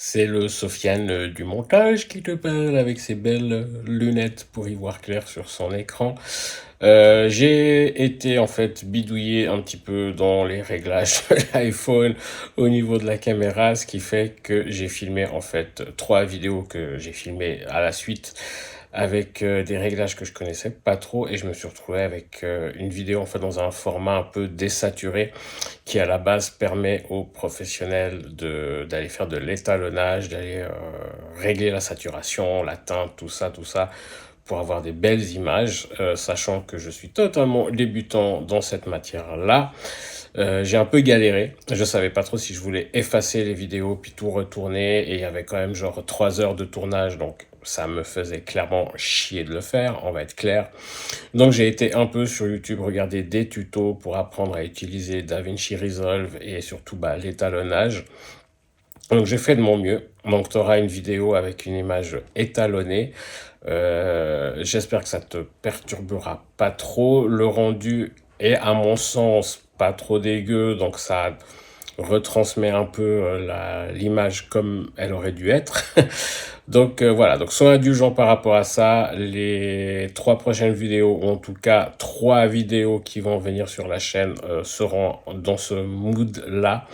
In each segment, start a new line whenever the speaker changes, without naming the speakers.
C'est le Sofiane du montage qui te parle avec ses belles lunettes pour y voir clair sur son écran. J'ai été en fait bidouillé un petit peu dans les réglages de l'iPhone au niveau de la caméra, ce qui fait que j'ai filmé en fait 3 vidéos que j'ai filmées à la suite avec des réglages que je connaissais pas trop, et je me suis retrouvé avec une vidéo en fait dans un format un peu désaturé qui à la base permet aux professionnels d'aller faire de l'étalonnage, d'aller régler la saturation, la teinte, tout ça, pour avoir des belles images, sachant que je suis totalement débutant dans cette matière-là. J'ai un peu galéré, je savais pas trop si je voulais effacer les vidéos puis tout retourner, et il y avait quand même genre 3 heures de tournage, donc ça me faisait clairement chier de le faire, on va être clair. Donc j'ai été un peu sur YouTube regarder des tutos pour apprendre à utiliser DaVinci Resolve et surtout l'étalonnage. Donc j'ai fait de mon mieux. Donc tu auras une vidéo avec une image étalonnée. J'espère que ça te perturbera pas trop. Le rendu est à mon sens pas trop dégueu, donc ça retransmet un peu l'image comme elle aurait dû être. Donc voilà, donc sois indulgent par rapport à ça. Les 3 prochaines vidéos, ou en tout cas 3 vidéos qui vont venir sur la chaîne, seront dans ce mood-là.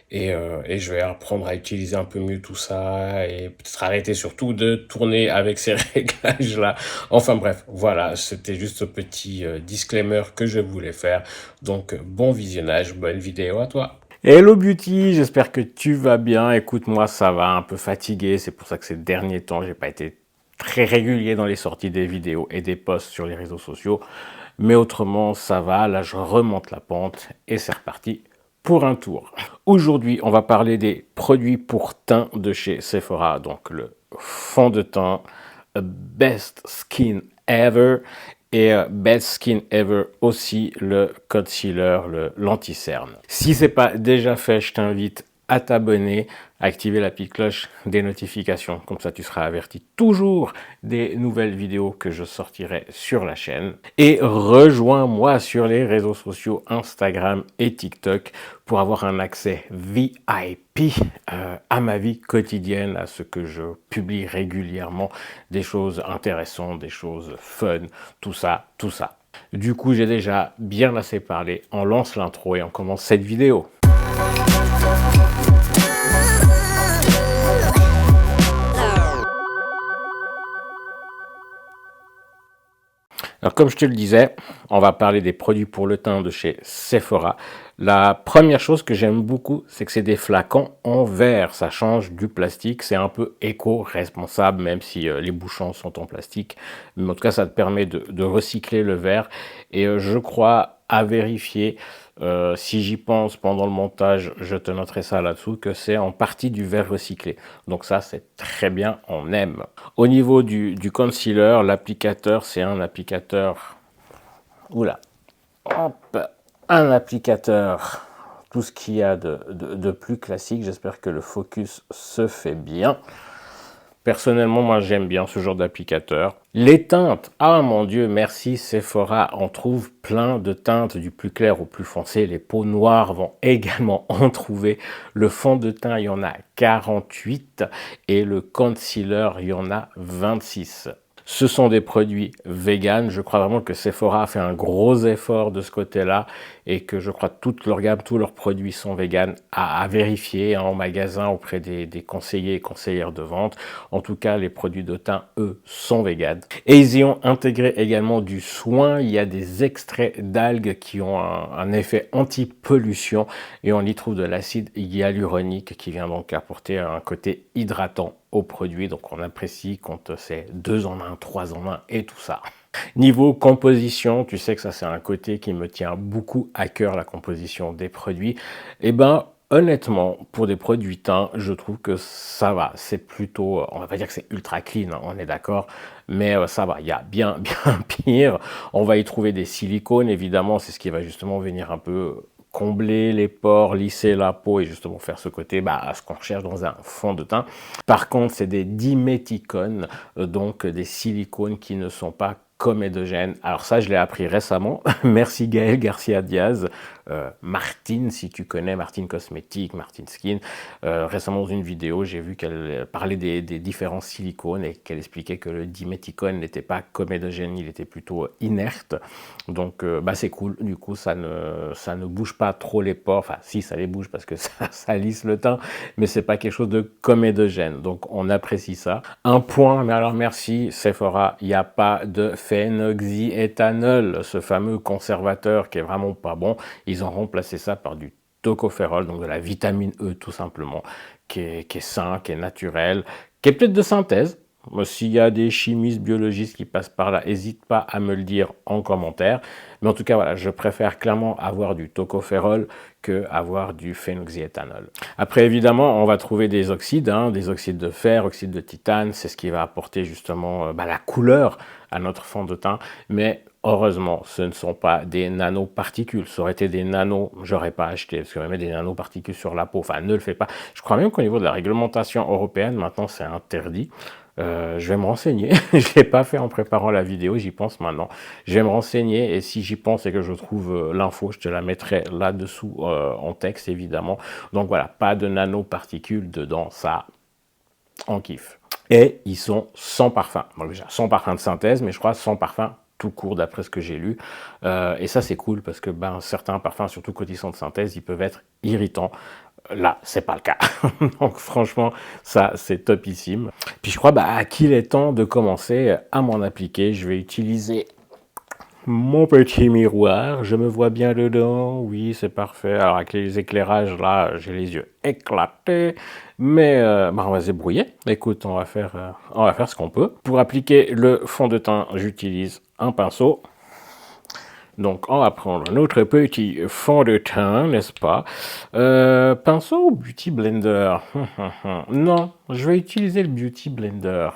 Et je vais apprendre à utiliser un peu mieux tout ça, et peut-être arrêter surtout de tourner avec ces réglages-là. Enfin bref, voilà, c'était juste ce petit disclaimer que je voulais faire. Donc bon visionnage, bonne vidéo à toi.
Hello Beauty, j'espère que tu vas bien. Écoute, moi ça va, un peu fatigué, c'est pour ça que ces derniers temps, j'ai pas été très régulier dans les sorties des vidéos et des posts sur les réseaux sociaux. Mais autrement, ça va, là je remonte la pente et c'est reparti pour un tour. Aujourd'hui, on va parler des produits pour teint de chez Sephora, donc le fond de teint Best Skin Ever, et Best Skin Ever aussi, le concealer, l'anti-cerne. Si c'est pas déjà fait, je t'invite à t'abonner, à activer la petite cloche des notifications, comme ça tu seras averti toujours des nouvelles vidéos que je sortirai sur la chaîne. Et rejoins-moi sur les réseaux sociaux Instagram et TikTok pour avoir un accès VIP à ma vie quotidienne, à ce que je publie régulièrement, des choses intéressantes, des choses fun, tout ça, tout ça. Du coup, j'ai déjà bien assez parlé, on lance l'intro et on commence cette vidéo. Alors, comme je te le disais, on va parler des produits pour le teint de chez Sephora. La première chose que j'aime beaucoup, c'est que c'est des flacons en verre. Ça change du plastique, c'est un peu éco-responsable, même si les bouchons sont en plastique. Mais en tout cas, ça te permet de recycler le verre. Et je crois, à vérifier, si j'y pense pendant le montage, je te noterai ça là-dessous, que c'est en partie du verre recyclé. Donc ça, c'est très bien, on aime. Au niveau du concealer, l'applicateur, c'est un applicateur... Oula, hop, un applicateur, tout ce qu'il y a de plus classique. J'espère que le focus se fait bien. Personnellement, moi, j'aime bien ce genre d'applicateur. Les teintes, ah mon Dieu, merci Sephora, on trouve plein de teintes du plus clair au plus foncé. Les peaux noires vont également en trouver. Le fond de teint, il y en a 48 et le concealer, il y en a 26. Ce sont des produits vegan. Je crois vraiment que Sephora a fait un gros effort de ce côté-là et que je crois que toute leur gamme, tous leurs produits sont vegan, à vérifier en magasin auprès des conseillers et conseillères de vente. En tout cas, les produits de teint, eux, sont vegan. Et ils y ont intégré également du soin. Il y a des extraits d'algues qui ont un effet anti-pollution et on y trouve de l'acide hyaluronique qui vient donc apporter un côté hydratant au produit. Donc on apprécie quand c'est 2 en 1, 3 en 1 et tout ça. Niveau composition, tu sais que ça c'est un côté qui me tient beaucoup à cœur, la composition des produits. Et ben honnêtement, pour des produits teints, je trouve que ça va. C'est plutôt, on va pas dire que c'est ultra clean, hein, on est d'accord, mais ça va. Il y a bien pire. On va y trouver des silicones, évidemment, c'est ce qui va justement venir un peu combler les pores, lisser la peau et justement faire ce côté, ce qu'on recherche dans un fond de teint. Par contre, c'est des diméthicones, donc des silicones qui ne sont pas comédogènes. Alors ça, je l'ai appris récemment. Merci Gaël Garcia Diaz, Martine, si tu connais Martine Cosmétique, Martine Skin. Récemment dans une vidéo, j'ai vu qu'elle parlait des différents silicones et qu'elle expliquait que le diméthicone n'était pas comédogène, il était plutôt inerte. Donc bah, c'est cool, du coup ça ne bouge pas trop les pores, enfin si ça les bouge parce que ça lisse le teint, mais c'est pas quelque chose de comédogène, donc on apprécie ça. Un point, mais alors merci Sephora, il n'y a pas de phénoxyéthanol, ce fameux conservateur qui est vraiment pas bon. Ils ont remplacé ça par du tocopherol, donc de la vitamine E tout simplement, qui est sain, qui est naturel, qui est peut-être de synthèse. S'il y a des chimistes, biologistes qui passent par là, n'hésite pas à me le dire en commentaire. Mais en tout cas, voilà, je préfère clairement avoir du tocopherol que avoir du phénoxyéthanol. Après, évidemment, on va trouver des oxydes de fer, oxyde de titane. C'est ce qui va apporter justement la couleur à notre fond de teint. Mais heureusement, ce ne sont pas des nanoparticules. Ça aurait été des nanos, j'aurais pas acheté, parce qu'on met des nanoparticules sur la peau. Enfin, ne le fais pas. Je crois même qu'au niveau de la réglementation européenne, maintenant, c'est interdit. Je vais me renseigner. Je ne l'ai pas fait en préparant la vidéo, j'y pense maintenant. Je vais me renseigner et si j'y pense et que je trouve l'info, je te la mettrai là-dessous en texte, évidemment. Donc voilà, pas de nanoparticules dedans, ça, on kiffe. Et ils sont sans parfum. Donc déjà, sans parfum de synthèse, mais je crois sans parfum tout court d'après ce que j'ai lu. Et ça, c'est cool parce que certains parfums, surtout quand ils sont de synthèse, ils peuvent être irritants. Là, c'est pas le cas. Donc franchement, ça, c'est topissime. Puis je crois qu'il est temps de commencer à m'en appliquer. Je vais utiliser mon petit miroir. Je me vois bien dedans. Oui, c'est parfait. Alors avec les éclairages, là, j'ai les yeux éclatés. Mais on va se débrouiller. Écoute, on va faire ce qu'on peut. Pour appliquer le fond de teint, j'utilise un pinceau. Donc, on va prendre notre petit fond de teint, n'est-ce pas? Pinceau ou Beauty Blender? Non, je vais utiliser le Beauty Blender.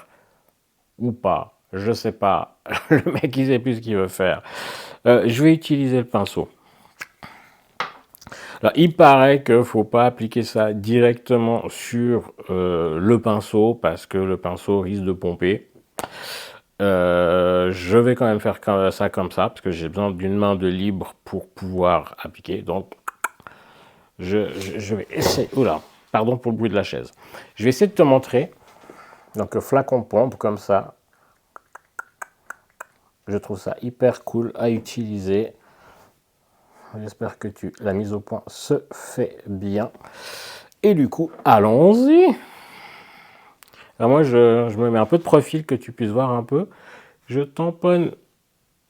Ou pas, je sais pas. Le mec, il sait plus ce qu'il veut faire. Je vais utiliser le pinceau. Alors, il paraît qu'il ne faut pas appliquer ça directement sur le pinceau parce que le pinceau risque de pomper. Je vais quand même faire ça comme ça parce que j'ai besoin d'une main de libre pour pouvoir appliquer. Donc, je vais essayer. Oula, pardon pour le bruit de la chaise. Je vais essayer de te montrer. Donc, flacon pompe comme ça. Je trouve ça hyper cool à utiliser. J'espère que la mise au point se fait bien. Et du coup, allons-y. Alors moi, je me mets un peu de profil que tu puisses voir un peu. Je tamponne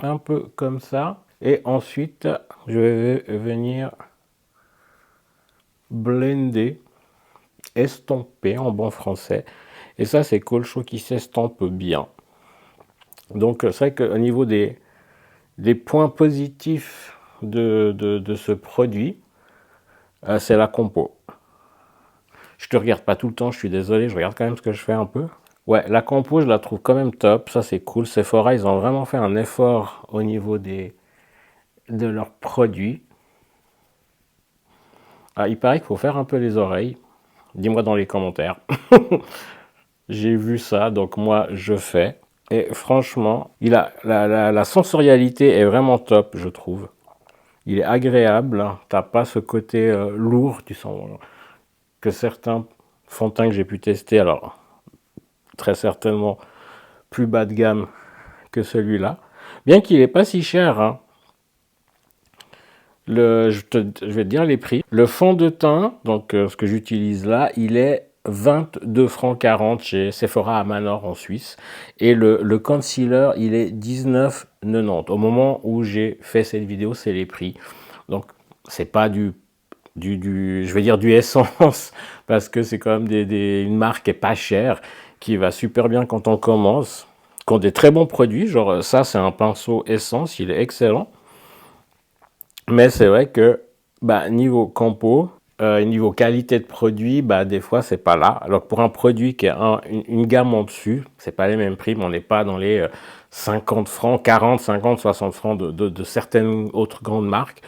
un peu comme ça. Et ensuite, je vais venir blender, estomper en bon français. Et ça, c'est cool, je trouve qu'il s'estompe bien. Donc, c'est vrai qu'au niveau des points positifs de ce produit, c'est la compo. Je te regarde pas tout le temps, je suis désolé, je regarde quand même ce que je fais un peu. Ouais, la compo, je la trouve quand même top, ça c'est cool. Sephora, ils ont vraiment fait un effort au niveau de leurs produits. Ah, il paraît qu'il faut faire un peu les oreilles. Dis-moi dans les commentaires. J'ai vu ça, donc moi je fais. Et franchement, la sensorialité est vraiment top, je trouve. Il est agréable, hein. T'as pas ce côté lourd, tu sens que certains fonds de teint que j'ai pu tester, alors très certainement plus bas de gamme que celui-là, bien qu'il n'est pas si cher. Hein. Je vais te dire les prix. Le fond de teint, donc ce que j'utilise là, il est 22 francs 40 chez Sephora à Manor en Suisse. Et le concealer, il est 19,90. Au moment où j'ai fait cette vidéo, c'est les prix. Donc, c'est pas je vais dire du essence, parce que c'est quand même une marque qui est pas chère, qui va super bien quand on commence, qui ont des très bons produits. Genre, ça, c'est un pinceau essence, il est excellent. Mais c'est vrai que niveau compo, niveau qualité de produit, des fois c'est pas là. Alors pour un produit qui est une gamme en dessus, c'est pas les mêmes prix, mais on n'est pas dans les 50 francs, 40, 50, 60 francs de certaines autres grandes marques.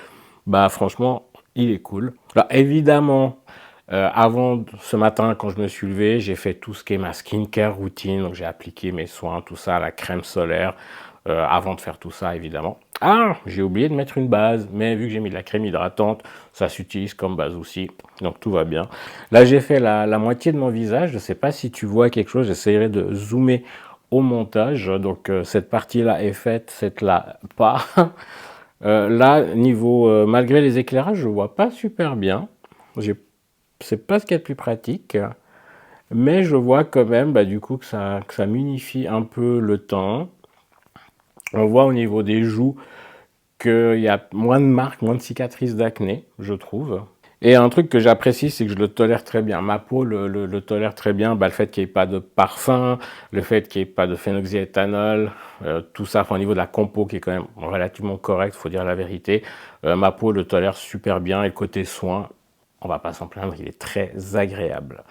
Franchement, il est cool. Alors évidemment, avant ce matin, quand je me suis levé, j'ai fait tout ce qui est ma skincare routine. Donc j'ai appliqué mes soins, tout ça, la crème solaire, avant de faire tout ça évidemment. Ah, j'ai oublié de mettre une base, mais vu que j'ai mis de la crème hydratante, ça s'utilise comme base aussi, donc tout va bien. Là, j'ai fait la moitié de mon visage, je ne sais pas si tu vois quelque chose, j'essaierai de zoomer au montage, donc cette partie-là est faite, cette-là pas. Là, niveau, malgré les éclairages, je vois pas super bien, c'est pas ce qu'il y a de plus pratique, mais je vois quand même, bah, du coup, que ça m'unifie un peu le teint. On voit au niveau des joues qu'il y a moins de marques, moins de cicatrices d'acné, je trouve. Et un truc que j'apprécie, c'est que je le tolère très bien. Ma peau le tolère très bien. Bah, le fait qu'il n'y ait pas de parfum, le fait qu'il n'y ait pas de phénoxyéthanol, tout ça, enfin, au niveau de la compo qui est quand même relativement correct, faut dire la vérité. Ma peau le tolère super bien et le côté soin, on va pas s'en plaindre, il est très agréable.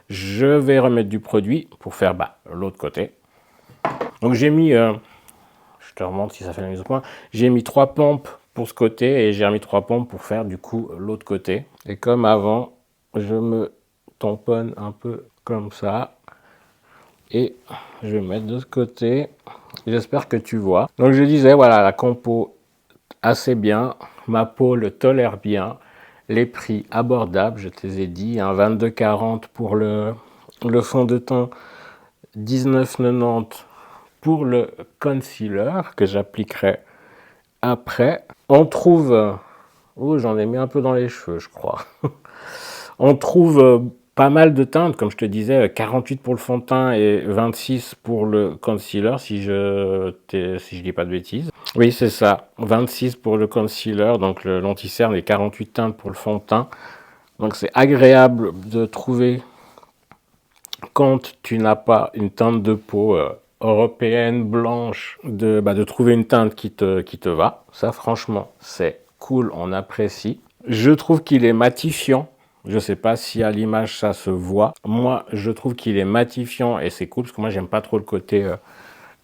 Je vais remettre du produit pour faire l'autre côté. Donc j'ai mis je te remontre si ça fait la mise au point. J'ai mis 3 pompes pour ce côté et j'ai remis 3 pompes pour faire du coup l'autre côté. Et comme avant, je me tamponne un peu comme ça. Et je vais mettre de ce côté. J'espère que tu vois. Donc je disais, voilà, la compo assez bien. Ma peau le tolère bien. Les prix abordables, je te les ai dit. 22,40 pour le fond de teint. 19,90 pour le concealer que j'appliquerai après. On trouve, oh, j'en ai mis un peu dans les cheveux, je crois. On trouve pas mal de teintes, comme je te disais, 48 pour le fond de teint et 26 pour le concealer, si je dis pas de bêtises. Oui, c'est ça, 26 pour le concealer, donc l'anti-cerne, et 48 teintes pour le fond de teint. Donc c'est agréable de trouver, quand tu n'as pas une teinte de peau européenne, blanche, de trouver une teinte qui te va. Ça, franchement, c'est cool, on apprécie. Je trouve qu'il est matifiant. Je ne sais pas si à l'image ça se voit. Moi, je trouve qu'il est matifiant et c'est cool parce que moi, j'aime pas trop le côté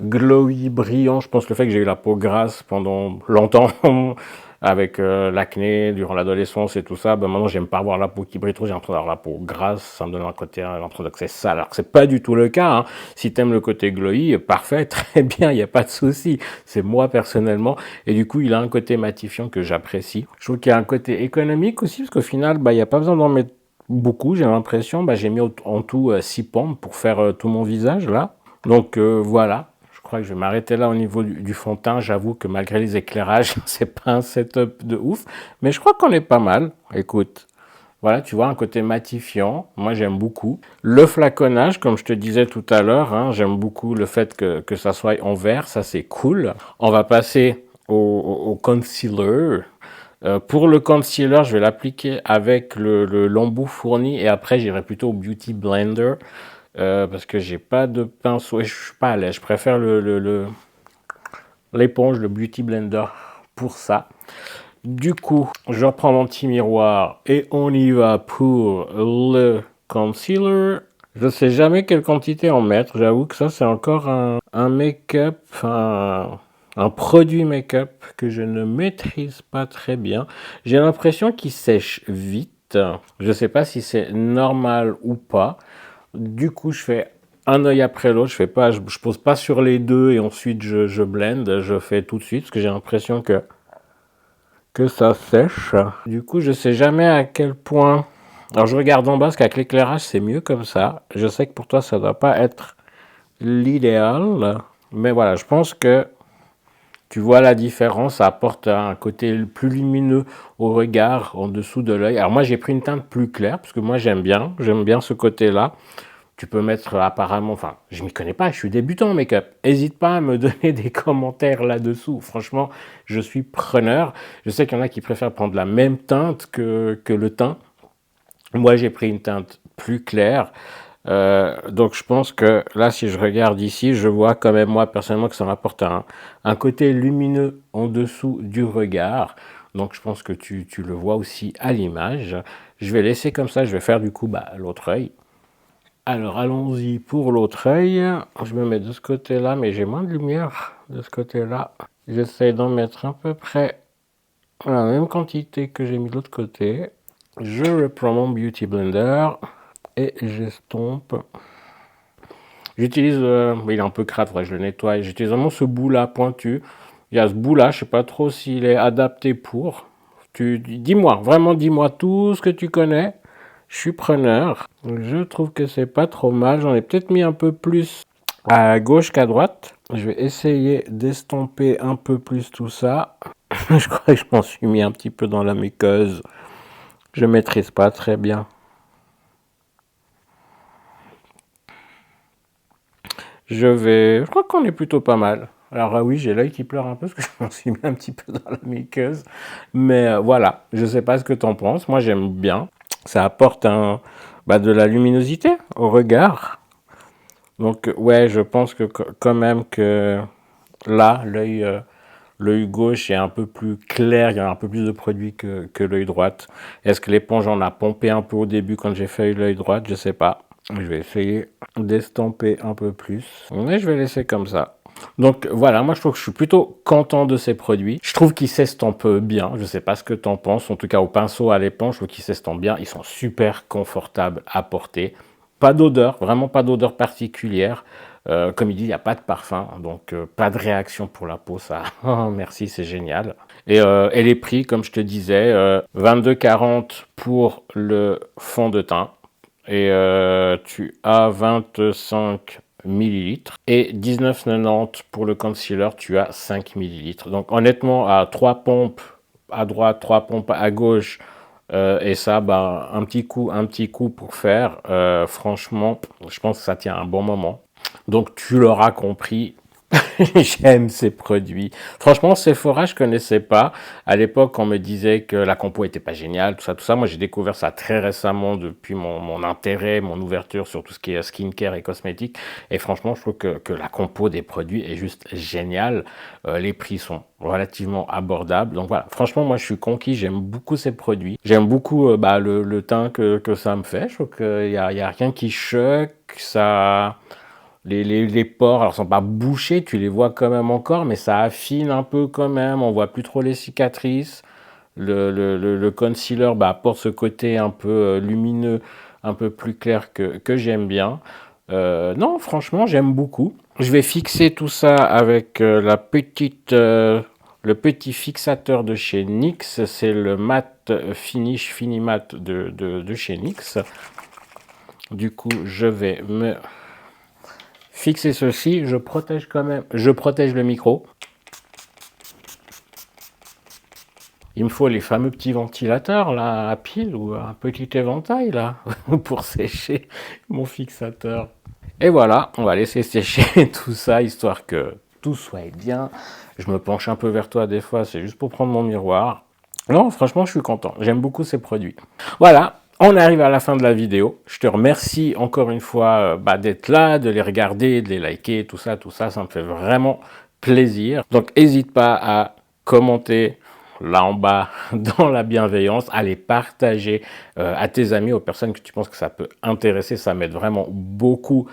glowy, brillant. Je pense que le fait que j'ai eu la peau grasse pendant longtemps avec l'acné durant l'adolescence et tout ça, maintenant j'aime pas avoir la peau qui brille trop, j'ai l'impression d'avoir la peau grasse, ça me donne un côté, l'impression que c'est sale, alors que c'est pas du tout le cas. Hein. Si t'aimes le côté glowy, parfait, très bien, il n'y a pas de souci. C'est moi personnellement, et du coup il a un côté matifiant que j'apprécie. Je trouve qu'il y a un côté économique aussi, parce qu'au final, il n'y a pas besoin d'en mettre beaucoup, j'ai l'impression. J'ai mis en tout 6 pompes pour faire tout mon visage là. Donc voilà, je crois que je vais m'arrêter là au niveau du fond de teint. J'avoue que malgré les éclairages, c'est pas un setup de ouf, mais je crois qu'on est pas mal. Écoute, voilà, tu vois, un côté matifiant, moi j'aime beaucoup. Le flaconnage, comme je te disais tout à l'heure, hein, j'aime beaucoup le fait que ça soit en vert, ça c'est cool. On va passer au concealer. Pour le concealer, je vais l'appliquer avec l'embout fourni et après j'irai plutôt au Beauty Blender. Parce que j'ai pas de pinceau et je suis pas à l'aise. Je préfère l'éponge, le Beauty Blender pour ça. Du coup, je reprends mon petit miroir et on y va pour le concealer. Je sais jamais quelle quantité en mettre. J'avoue que ça, c'est encore un make-up, un produit make-up que je ne maîtrise pas très bien. J'ai l'impression qu'il sèche vite. Je sais pas si c'est normal ou pas. Du coup, je fais un œil après l'autre. Je pose pas sur les deux et ensuite je blende. Je fais tout de suite parce que j'ai l'impression que ça sèche. Du coup, je sais jamais à quel point. Alors, je regarde en bas parce qu'avec l'éclairage, c'est mieux comme ça. Je sais que pour toi, ça doit pas être l'idéal. Mais voilà, je pense que tu vois la différence. Ça apporte un côté plus lumineux au regard en dessous de l'œil. Alors, moi, j'ai pris une teinte plus claire parce que moi, j'aime bien. J'aime bien ce côté-là. Tu peux mettre apparemment, enfin, je m'y connais pas, je suis débutant en make-up. N'hésite pas à me donner des commentaires là-dessous. Franchement, je suis preneur. Je sais qu'il y en a qui préfèrent prendre la même teinte que le teint. Moi, j'ai pris une teinte plus claire. Donc, je pense que là, si je regarde ici, je vois quand même, moi, personnellement, que ça m'apporte un côté lumineux en dessous du regard. Donc, je pense que tu le vois aussi à l'image. Je vais laisser comme ça, je vais faire du coup l'autre œil. Alors allons-y pour l'autre œil. Je me mets de ce côté-là, mais j'ai moins de lumière de ce côté-là. J'essaie d'en mettre à peu près la même quantité que j'ai mis de l'autre côté. Je reprends mon Beauty Blender et j'estompe. J'utilise, il est un peu crade, faudrait que je le nettoie. J'utilise vraiment ce bout-là pointu Il y a ce bout-là, je sais pas trop s'il est adapté pour. Dis-moi, vraiment dis-moi tout ce que tu connais. Je suis preneur. Je trouve que c'est pas trop mal. J'en ai peut-être mis un peu plus à gauche qu'à droite. Je vais essayer d'estomper un peu plus tout ça. Je crois que je m'en suis mis un petit peu dans la muqueuse. Je maîtrise pas très bien. Je crois qu'on est plutôt pas mal. Alors oui, j'ai l'œil qui pleure un peu parce que je m'en suis mis un petit peu dans la muqueuse. Mais voilà, je sais pas ce que t'en penses. Moi, j'aime bien. Ça apporte de la luminosité au regard. Donc ouais, je pense que quand même que là, l'œil gauche est un peu plus clair, il y a un peu plus de produit que l'œil droite. Est-ce que l'éponge en a pompé un peu au début quand j'ai fait l'œil droite? Je sais pas. Je vais essayer d'estomper un peu plus. Mais je vais laisser comme ça. Donc voilà, moi je trouve que je suis plutôt content de ces produits. Je trouve qu'ils s'estompent bien. Je sais pas ce que tu en penses. En tout cas, au pinceau, à l'éponge, je trouve qu'ils s'estompent bien. Ils sont super confortables à porter. Pas d'odeur, vraiment pas d'odeur particulière. Comme il dit, il n'y a pas de parfum, donc pas de réaction pour la peau, ça. Oh, merci, c'est génial. Et les prix, comme je te disais, 22,40 pour le fond de teint. Et tu as 25 millilitres. Et 19,90 pour le concealer, tu as 5 millilitres. Donc honnêtement, à 3 pompes à droite, 3 pompes à gauche, et ça, un petit coup pour faire. Franchement, je pense que ça tient un bon moment. Donc tu l'auras compris, j'aime ces produits. Franchement, Sephora, je connaissais pas. À l'époque, on me disait que la compo était pas géniale, tout ça, tout ça. Moi, j'ai découvert ça très récemment depuis mon intérêt, mon ouverture sur tout ce qui est skincare et cosmétique. Et franchement, je trouve que la compo des produits est juste géniale. Les prix sont relativement abordables. Donc voilà, franchement, moi, je suis conquis. J'aime beaucoup ces produits. J'aime beaucoup le teint que ça me fait. Je trouve qu'il y a rien qui choque. Ça... Les pores, alors sont pas bouchés, tu les vois quand même encore, mais ça affine un peu quand même, on voit plus trop les cicatrices. Le concealer apporte ce côté un peu lumineux, un peu plus clair que j'aime bien. Non, franchement, j'aime beaucoup. Je vais fixer tout ça avec le petit fixateur de chez NYX, c'est le matte finish finimat de chez NYX. Du coup, je vais me fixer ceci, je protège quand même, je protège le micro. Il me faut les fameux petits ventilateurs là à pile ou un petit éventail là pour sécher mon fixateur. Et voilà, on va laisser sécher tout ça histoire que tout soit bien. Je me penche un peu vers toi des fois, c'est juste pour prendre mon miroir. Non, franchement, je suis content. J'aime beaucoup ces produits. Voilà, on arrive à la fin de la vidéo. Je te remercie encore une fois d'être là, de les regarder, de les liker, tout ça, ça me fait vraiment plaisir. Donc, n'hésite pas à commenter là en bas dans la bienveillance, à les partager à tes amis, aux personnes que tu penses que ça peut intéresser. Ça m'aide vraiment beaucoup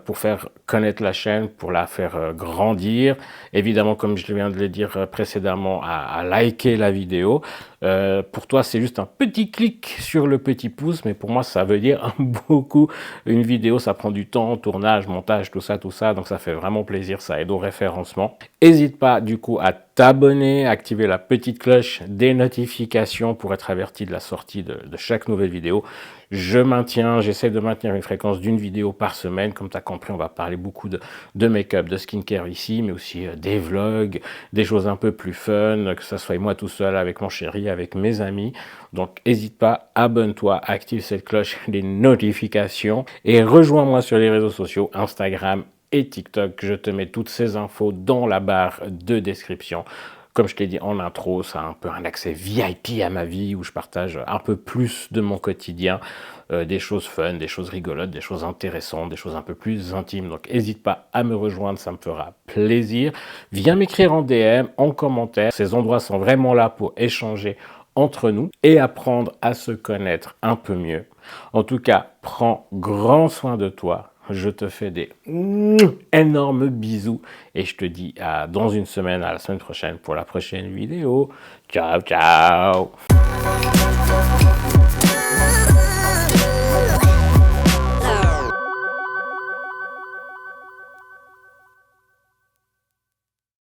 pour faire connaître la chaîne, pour la faire grandir. Évidemment, comme je viens de le dire précédemment, à liker la vidéo. Pour toi, c'est juste un petit clic sur le petit pouce, mais pour moi, ça veut dire beaucoup. Une vidéo, ça prend du temps, tournage, montage, tout ça, donc ça fait vraiment plaisir, ça aide au référencement. N'hésite pas du coup à t'abonner, activer la petite cloche des notifications pour être averti de la sortie de chaque nouvelle vidéo. J'essaie de maintenir une fréquence d'une vidéo par semaine. Comme tu as compris, on va parler beaucoup de make-up, de skincare ici, mais aussi des vlogs, des choses un peu plus fun, que ce soit moi tout seul, avec mon chéri, avec mes amis. Donc n'hésite pas, abonne-toi, active cette cloche des notifications et rejoins-moi sur les réseaux sociaux, Instagram et TikTok. Je te mets toutes ces infos dans la barre de description. Comme je t'ai dit en intro, c'est un peu un accès VIP à ma vie où je partage un peu plus de mon quotidien, des choses fun, des choses rigolotes, des choses intéressantes, des choses un peu plus intimes. Donc n'hésite pas à me rejoindre, ça me fera plaisir. Viens m'écrire en DM, en commentaire. Ces endroits sont vraiment là pour échanger entre nous et apprendre à se connaître un peu mieux. En tout cas, prends grand soin de toi. Je te fais des énormes bisous et je te dis dans une semaine, à la semaine prochaine pour la prochaine vidéo. Ciao, ciao!